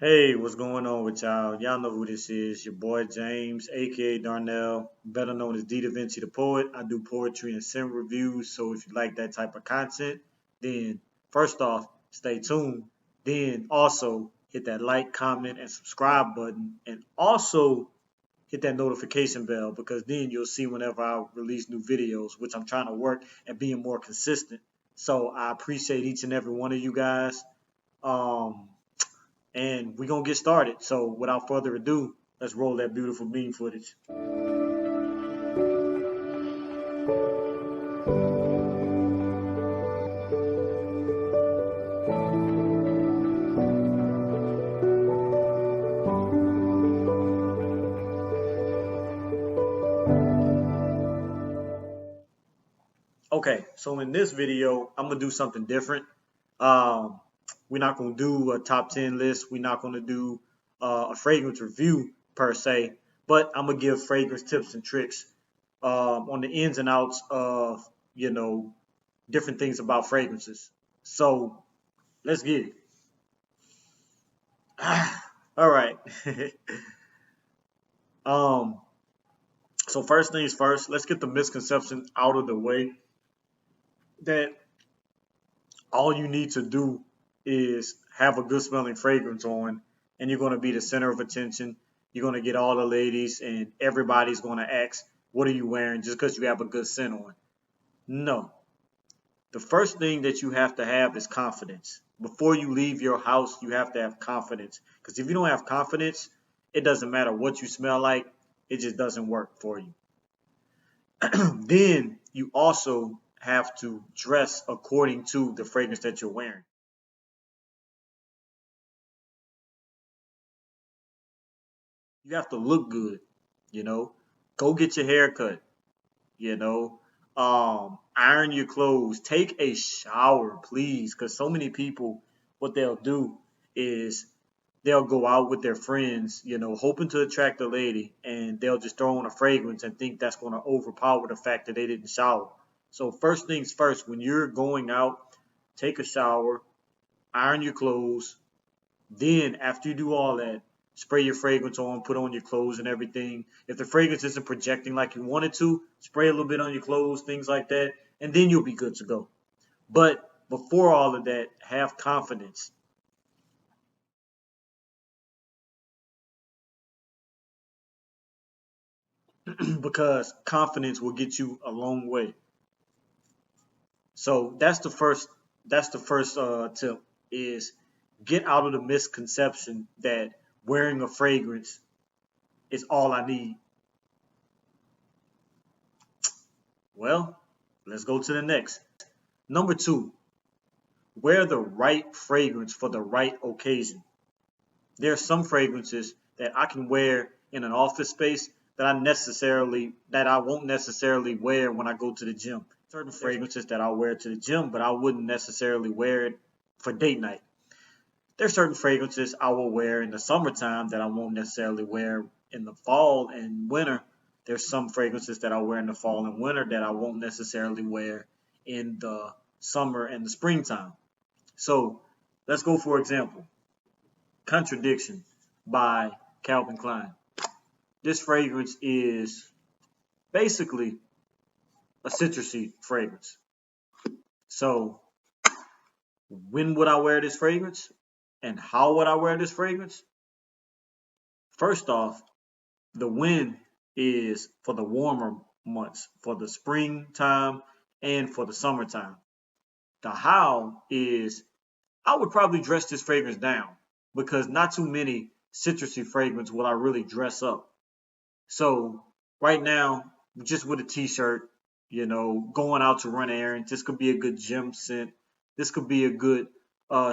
Hey, what's going on with y'all? Y'all know who this is. Your boy James, aka Darnell, better known as Davinci the Poet. I do poetry and sim reviews, so if you like that type of content, then first off, stay tuned. Then also hit that like, comment, and subscribe button, and also hit that notification bell because then you'll see whenever I release new videos, which I'm trying to work at being more consistent. So I appreciate each and every one of you guys. Um, and we're gonna get started. So without further ado, let's roll that beautiful bean footage. Okay, so in this video, I'm gonna do something different. Um, we're not gonna do a top 10 list. We're not gonna do a fragrance review per se, but I'm gonna give fragrance tips and tricks on the ins and outs of you know different things about fragrances. So let's get it. All right. um, so first things first, let's get the misconception out of the way that all you need to do is have a good smelling fragrance on and you're going to be the center of attention. You're going to get all the ladies and everybody's going to ask, what are you wearing just because you have a good scent on? No. The first thing that you have is confidence. Before you leave your house, you have to have confidence. Because if you don't have confidence, it doesn't matter what you smell like, it just doesn't work for you. Then you also have to dress according to the fragrance that you're wearing. You have to look good, you know. Go get your hair cut, you know. Iron your clothes. Take a shower, please, because so many people, what they'll do is they'll go out with their friends, hoping to attract a lady, and they'll just throw on a fragrance and think that's going to overpower the fact that they didn't shower. So first things first, when you're going out, take a shower, iron your clothes. Then after you do all that, spray your fragrance on, put on your clothes and everything. If the fragrance isn't projecting like you want it to, spray a little bit on your clothes, things like that, and then you'll be good to go. But before all of that, have confidence. Because confidence will get you a long way. So that's the first tip is get out of the misconception that wearing a fragrance is all I need. Well, let's go to the next. Number two, wear the right fragrance for the right occasion. There are some fragrances that I can wear in an office space that I won't necessarily wear when I go to the gym. Certain fragrances that I'll wear to the gym, but I wouldn't necessarily wear it for date night. There's certain fragrances I will wear in the summertime that I won't necessarily wear in the fall and winter. There's some fragrances that I wear in the fall and winter that I won't necessarily wear in the summer and the springtime. So let's go for example, Contradiction by Calvin Klein. This fragrance is basically a citrusy fragrance. So when would I wear this fragrance? And how would I wear this fragrance? First off, the when is for the warmer months, for the springtime and for the summertime. The how is I would probably dress this fragrance down because not too many citrusy fragrance will I really dress up. So right now, just with a t-shirt, going out to run errands, this could be a good gym scent. This could be a good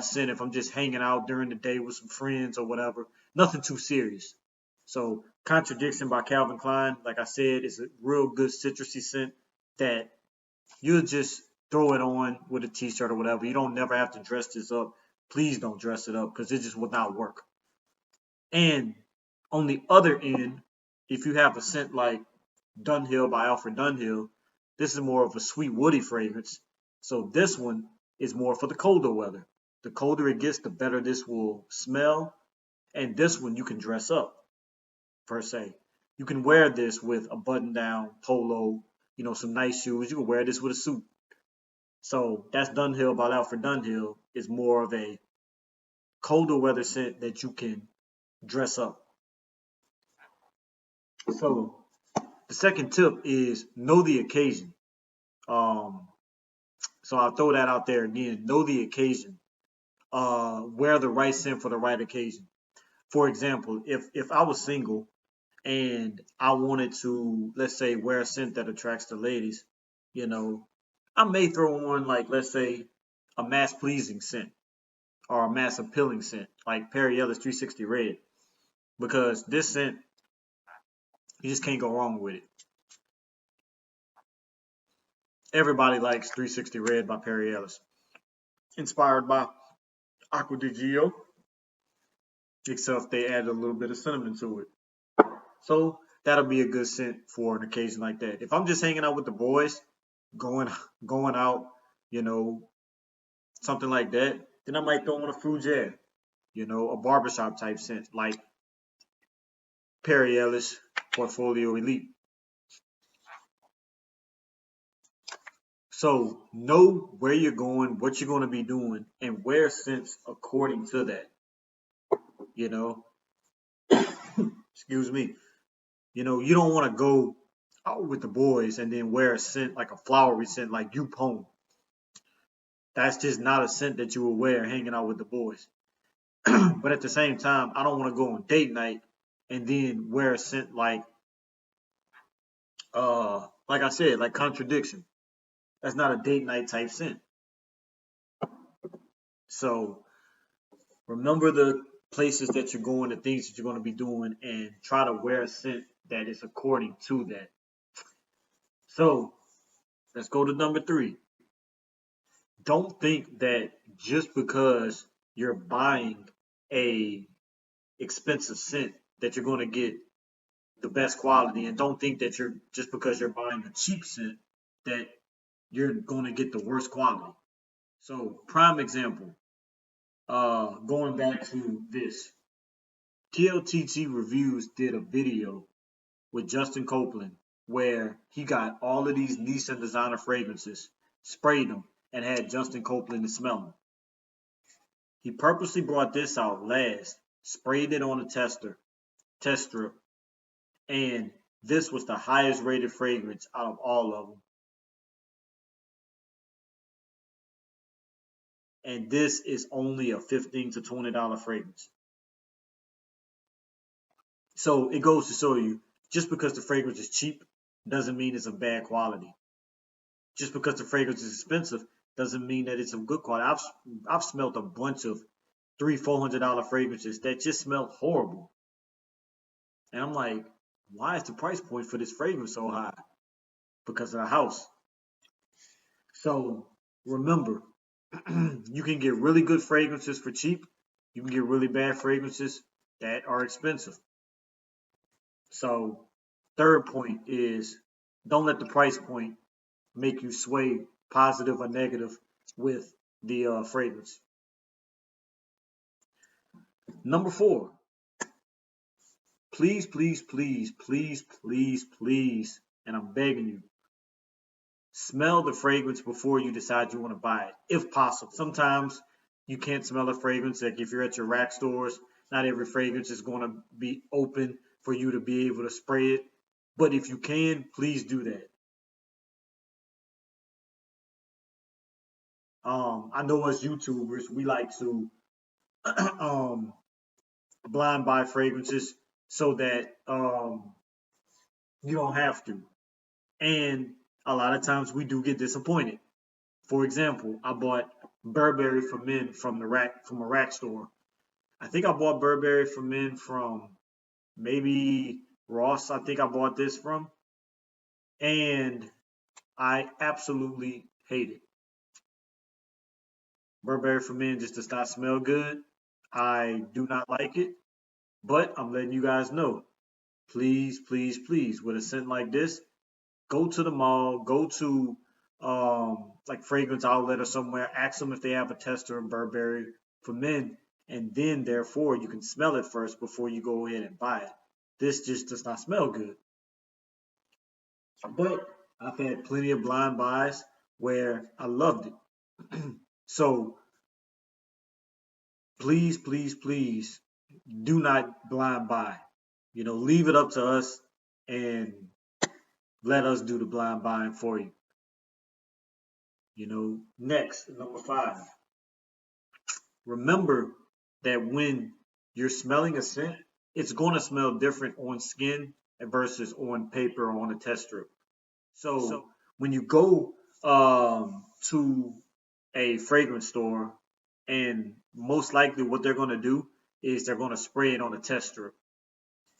scent if I'm just hanging out during the day with some friends or whatever. Nothing too serious. So Contradiction by Calvin Klein, like I said, is a real good citrusy scent that you'll just throw it on with a t-shirt or whatever. You don't never have to dress this up. Please don't dress it up because it just will not work. And on the other end, if you have a scent like Dunhill by Alfred Dunhill, this is more of a sweet woody fragrance. So this one is more for the colder weather. The colder it gets, the better this will smell. And this one you can dress up per se. You can wear this with a button down polo, some nice shoes. You can wear this with a suit. So that's Dunhill by Alfred Dunhill. Is more of a colder weather scent that you can dress up. So the second tip is know the occasion. Um, so I'll throw that out there again. Know the occasion. Wear the right scent for the right occasion. For example, if I was single and I wanted to, let's say, wear a scent that attracts the ladies, you know, I may throw on, like, let's say, a mass pleasing scent or a mass appealing scent, like Perry Ellis 360 Red, because this scent, you just can't go wrong with it. Everybody likes 360 Red by Perry Ellis, inspired by Aqua di Gio, except they added a little bit of cinnamon to it. So that'll be a good scent for an occasion like that. If I'm just hanging out with the boys, going going out, you know, something like that, then I might throw on a Fougere, a barbershop type scent like Perry Ellis Portfolio Elite. So know where you're going, what you're going to be doing, and wear scents according to that. You know, excuse me. You don't want to go out with the boys and then wear a scent like a flowery scent like you Pone. That's just not a scent that you will wear hanging out with the boys. But at the same time, I don't want to go on date night and then wear a scent like I said, like contradiction. That's not a date night type scent. So remember the places that you're going, the things that you're going to be doing, and try to wear a scent that is according to that. So let's go to number 3. Don't think that just because you're buying a expensive scent that you're going to get the best quality, and don't think that you're just because you're buying a cheap scent that you're going to get the worst quality. So prime example, going back to this, TLTT Reviews did a video with Justin Copeland where he got all of these Nissan designer fragrances, sprayed them, and had Justin Copeland to smell them. He purposely brought this out last, sprayed it on a test strip, and this was the highest rated fragrance out of all of them. And this is only a $15 to $20 fragrance. So it goes to show you, just because the fragrance is cheap doesn't mean it's of bad quality. Just because the fragrance is expensive doesn't mean that it's of good quality. I've smelled a bunch of $300-$400 fragrances that just smelled horrible. And I'm like, why is the price point for this fragrance so high? Because of the house. So remember, you can get really good fragrances for cheap. You can get really bad fragrances that are expensive. So third point is, don't let the price point make you sway positive or negative with the fragrance. Number 4, please, please, please, please, please, please, and I'm begging you, smell the fragrance before you decide you want to buy it, if possible. Sometimes you can't smell a fragrance. Like if you're at your rack stores, not every fragrance is going to be open for you to be able to spray it. But if you can, please do that. I know as YouTubers, we like to um, blind buy fragrances so that you don't have to. And a lot of times we do get disappointed. For example, I bought Burberry for Men from a rack store. I think I bought Burberry for Men from maybe Ross. I think I bought this from, and I absolutely hate it. Burberry for Men just does not smell good. I do not like it, but I'm letting you guys know. Please, please, please, with a scent like this, go to the mall, go to like fragrance outlet or somewhere, ask them if they have a tester in Burberry for Men, and then therefore you can smell it first before you go ahead and buy it. This just does not smell good. But I've had plenty of blind buys where I loved it. So please, please, please do not blind buy. Leave it up to us and let us do the blind buying for you. Next, number 5. Remember that when you're smelling a scent, it's going to smell different on skin versus on paper or on a test strip. So when you go to a fragrance store, and most likely what they're going to do is they're going to spray it on a test strip.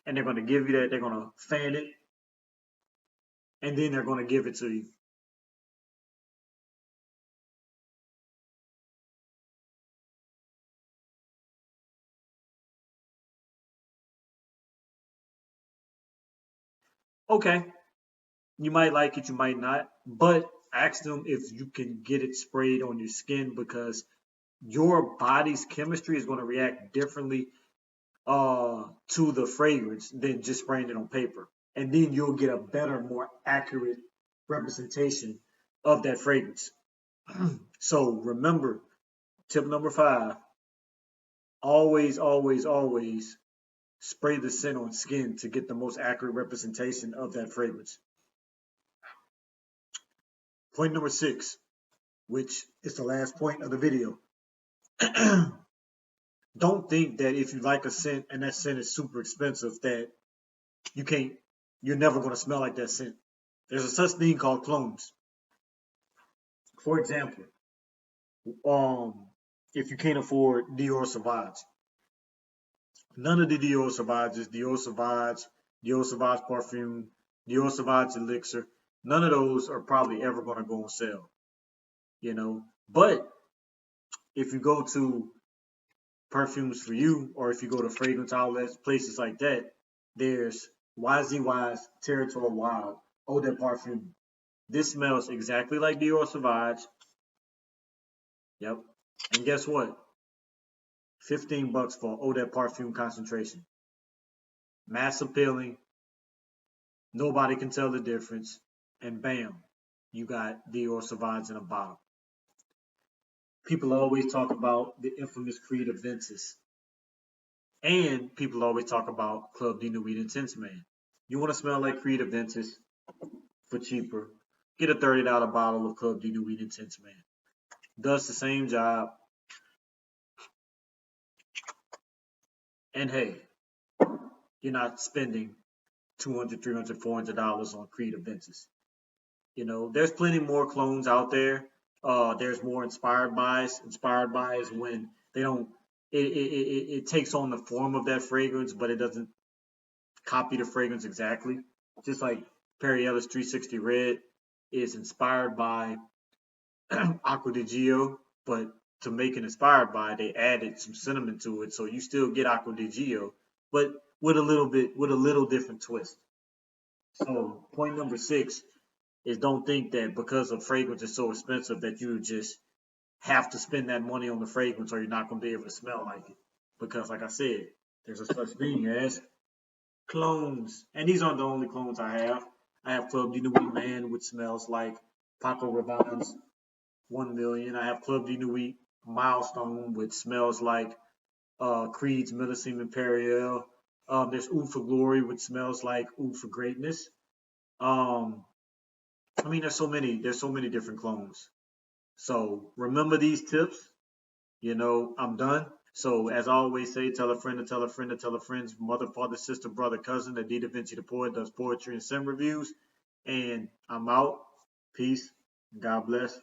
And they're going to give you that, they're going to fan it, and then they're going to give it to you. Okay, you might like it, you might not, but ask them if you can get it sprayed on your skin, because your body's chemistry is going to react differently to the fragrance than just spraying it on paper. And then you'll get a better, more accurate representation of that fragrance. So remember, tip number 5, always, always, always spray the scent on skin to get the most accurate representation of that fragrance. Point number 6, which is the last point of the video. Don't think that if you like a scent and that scent is super expensive that you're never going to smell like that scent. There's a such thing called clones. For example, if you can't afford Dior Sauvage, none of the Dior Sauvages, Dior Sauvage, Dior Sauvage Parfum, Dior Sauvage Elixir, none of those are probably ever going to go on sale. But if you go to Perfumes for You, or if you go to fragrance outlets, places like that, there's YZY's Territoire Wild Eau de Parfum. This smells exactly like Dior Sauvage. Yep. And guess what? $15 for Eau de Parfum concentration. Mass appealing. Nobody can tell the difference. And bam, you got Dior Sauvage in a bottle. People always talk about the infamous Creed Aventus. And people always talk about Club de Nuit Intense Man. You want to smell like Creed Aventus for cheaper, get a $30 bottle of Club de Nuit Intense Man. Does the same job. And hey, you're not spending $200, $300, $400 on Creed Aventus. There's plenty more clones out there. There's more inspired buys. Inspired buys when they don't. It takes on the form of that fragrance, but it doesn't copy the fragrance exactly. Just like Perry Ellis 360 Red is inspired by Acqua di Gio, but to make it inspired by, they added some cinnamon to it, so you still get Acqua di Gio, but with a little different twist. So point number 6 is don't think that because a fragrance is so expensive that you just have to spend that money on the fragrance or you're not going to be able to smell like it. Because like I said, there's a such thing as clones. And these aren't the only clones I have. I have Club de Nuit Man, which smells like Paco Rabanne's 1 million. I have Club de Nuit Milestone, which smells like Creed's Millesime Imperial. There's Oud for Glory, which smells like Oud for Greatness. There's so many different clones. So remember these tips. I'm done. So as I always say, tell a friend to tell a friend to tell a friend's mother, father, sister, brother, cousin that Davinci the poet does poetry and sim reviews. And I'm out. Peace. God bless.